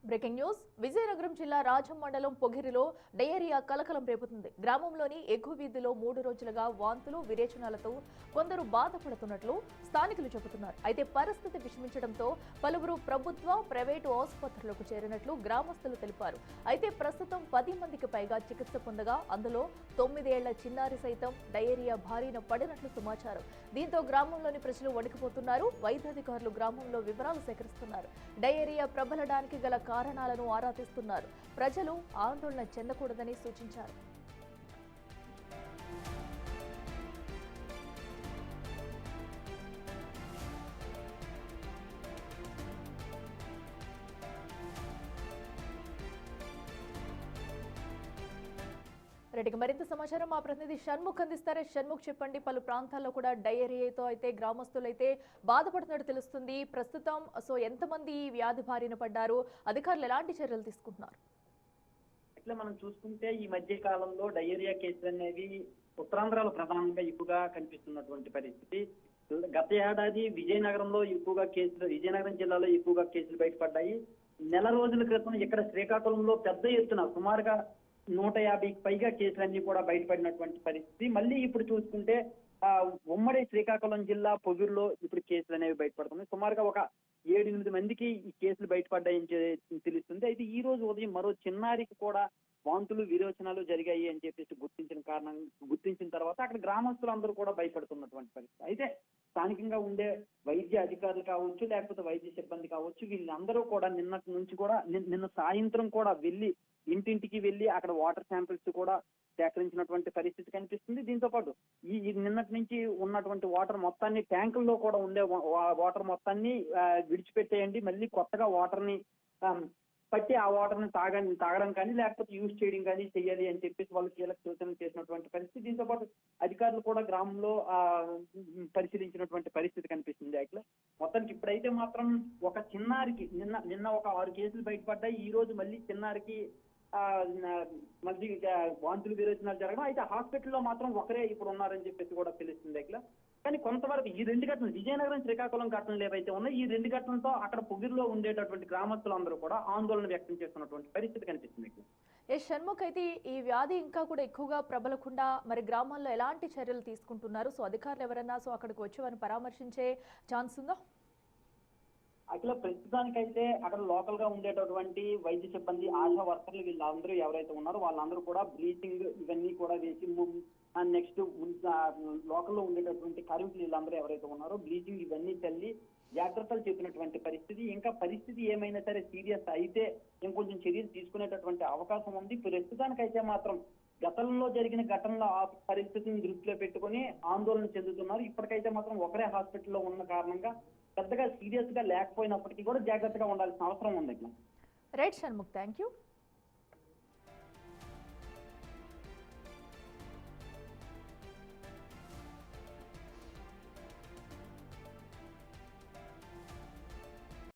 Breaking news Vizianagaram జిల్లా రాజం మండలం పొగిరిలో diarrhoea కలకలం రేపుతుంది. గ్రామంలోని ఎగ్గు వీధిలో 3 రోజులుగా వాంతులు విరేచనాలతో కొందరు బాధపడుతున్నట్లు స్థానికులు చెబుతున్నారు. అయితే పరిస్థితి విషమించడంతో పలువురు ప్రభుత్వ ప్రైవేటు ఆసుపత్రులకు చేరినట్లు గ్రామస్తులు తెలిపారు. అయితే ప్రస్తుతం 10 మందికి పైగా చికిత్స పొందగా అందులో 9 ఏళ్ల చిన్నారి సైతం డయేరియా బారిన పడినట్లు సమాచారం. దీంతో గ్రామంలోని ప్రజలు వణికిపోతున్నారు. వైద్యాధికారులు గ్రామంలో వివరాలు సేకరిస్తున్నారు. డయేరియా ప్రబలడానికి గల కారణాలను ఆరా తీస్తున్నారు. ప్రజలు ఆందోళన చెందకూడదని సూచించారు. రెడ్డికి మరింత సమాచారం మా ప్రతినిధి షణ్ముఖ్ అందిస్తారు. షణ్ముఖ్ చెప్పండి, పలు ప్రాంతాల్లో కూడా డయేరియాతో అయితే గ్రామస్తులు అయితే బాధపడుతున్నట్టు తెలుస్తుంది. ప్రస్తుతం ఎంతమంది వ్యాధి బారిన పడ్డారు? అధికారులు ఎలాంటి చర్యలు తీసుకుంటున్నారు? ఇట్లా మనం చూసుకుంటే ఈ మధ్య కాలంలో డయేరియా కేసులు అనేవి ఉత్తరాంధ్రలో ప్రధానంగా ఎక్కువగా కనిపిస్తున్నటువంటి పరిస్థితి. గత ఏడాది విజయనగరంలో ఎక్కువగా కేసులు, విజయనగరం జిల్లాలో ఎక్కువగా కేసులు బయటపడ్డాయి. నెల రోజుల క్రితం ఇక్కడ శ్రీకాకుళంలో పెద్ద ఎత్తున సుమారుగా 150కి పైగా కేసులన్నీ కూడా బయటపడినటువంటి పరిస్థితి. మళ్ళీ ఇప్పుడు చూసుకుంటే ఉమ్మడి శ్రీకాకుళం జిల్లా పొగిరిలో ఇప్పుడు కేసులు అనేవి బయటపడుతున్నాయి. సుమారుగా ఒక 7-8 మందికి ఈ కేసులు బయటపడ్డాయని తెలుస్తుంది. అయితే ఈ రోజు ఉదయం మరో చిన్నారికి కూడా వాంతులు విరోచనాలు జరిగాయి అని చెప్పేసి గుర్తించిన తర్వాత అక్కడ గ్రామస్తులందరూ కూడా భయపడుతున్నటువంటి పరిస్థితి. అయితే స్థానికంగా ఉండే వైద్య అధికారులు కావచ్చు, లేకపోతే వైద్య సిబ్బంది కావచ్చు, వీళ్ళందరూ కూడా నిన్నటి నుంచి కూడా నిన్న సాయంత్రం కూడా వెళ్ళి ఇంటింటికి వెళ్ళి అక్కడ వాటర్ శాంపిల్స్ కూడా సేకరించినటువంటి పరిస్థితి కనిపిస్తుంది. దీంతో పాటు ఈ నిన్నటి నుంచి ఉన్నటువంటి వాటర్ మొత్తాన్ని, ట్యాంకుల్లో కూడా ఉండే వాటర్ మొత్తాన్ని విడిచిపెట్టేయండి, మళ్ళీ కొత్తగా వాటర్ ని పట్టి ఆ వాటర్ ని తాగడం కానీ లేకపోతే యూజ్ చేయడం కానీ చెయ్యాలి అని చెప్పేసి వాళ్ళు కీలక సూచనలు చేసినటువంటి పరిస్థితి. దీంతో పాటు అధికారులు కూడా గ్రామంలో పరిశీలించినటువంటి పరిస్థితి కనిపిస్తుంది. యాక్చువల్ మొత్తానికి ఇప్పుడైతే మాత్రం ఒక చిన్నారికి నిన్న ఒక 6 కేసులు బయటపడ్డాయి. ఈ రోజు మళ్ళీ చిన్నారికి మళ్ళీ వాంతులు విరోచనాలు జరగడం. అయితే హాస్పిటల్లో మాత్రం ఒకరే ఇప్పుడు ఉన్నారని చెప్పేసి కూడా తెలుస్తుంది. యాక్చువల్ కానీ కొంతవరకు ఈ 2 ఘటనలు, విజయనగరం శ్రీకాకుళం ఘటనలు ఏవైతే ఉన్నాయో ఈ 2 ఘటనలతో అక్కడ పొగిరిలో ఉండేటటువంటి గ్రామస్తులందరూ కూడా ఆందోళన వ్యక్తం చేస్తున్నటువంటి పరిస్థితి కనిపిస్తుంది. షణ్ముఖ్, అయితే ఈ వ్యాధి ఇంకా కూడా ఎక్కువగా ప్రబలకుండా మరి గ్రామాల్లో ఎలాంటి చర్యలు తీసుకుంటున్నారు? అధికారులు ఎవరైనా అక్కడికి వచ్చి వారిని పరామర్శించే ఛాన్స్ ఉందా? అట్లా ప్రస్తుతానికైతే అక్కడ లోకల్ గా ఉండేటటువంటి వైద్య సిబ్బంది, ఆశా వర్కర్లు వీళ్ళందరూ ఎవరైతే ఉన్నారో వాళ్ళందరూ కూడా బ్లీచింగ్ ఇవన్నీ కూడా వేసి, నెక్స్ట్ లోకల్లో ఉండేటటువంటి కార్మికులు వీళ్ళందరూ ఎవరైతే ఉన్నారో బ్లీచింగ్ ఇవన్నీ చల్లి జాగ్రత్తలు చెప్పినటువంటి పరిస్థితి. ఇంకా పరిస్థితి ఏమైనా సరే సీరియస్ అయితే ఇంకొంచెం చర్యలు తీసుకునేటటువంటి అవకాశం ఉంది. ప్రస్తుతానికైతే మాత్రం గతంలో జరిగిన ఘటనలో ఆ పరిస్థితిని దృష్టిలో పెట్టుకుని ఆందోళన చెందుతున్నారు. ఇప్పటికైతే మాత్రం ఒకరే హాస్పిటల్లో ఉన్న కారణంగా పెద్దగా సీరియస్ గా లేకపోయినప్పటికీ కూడా జాగ్రత్తగా ఉండాల్సిన అవసరం ఉంది. Right Shanmukh, thank you.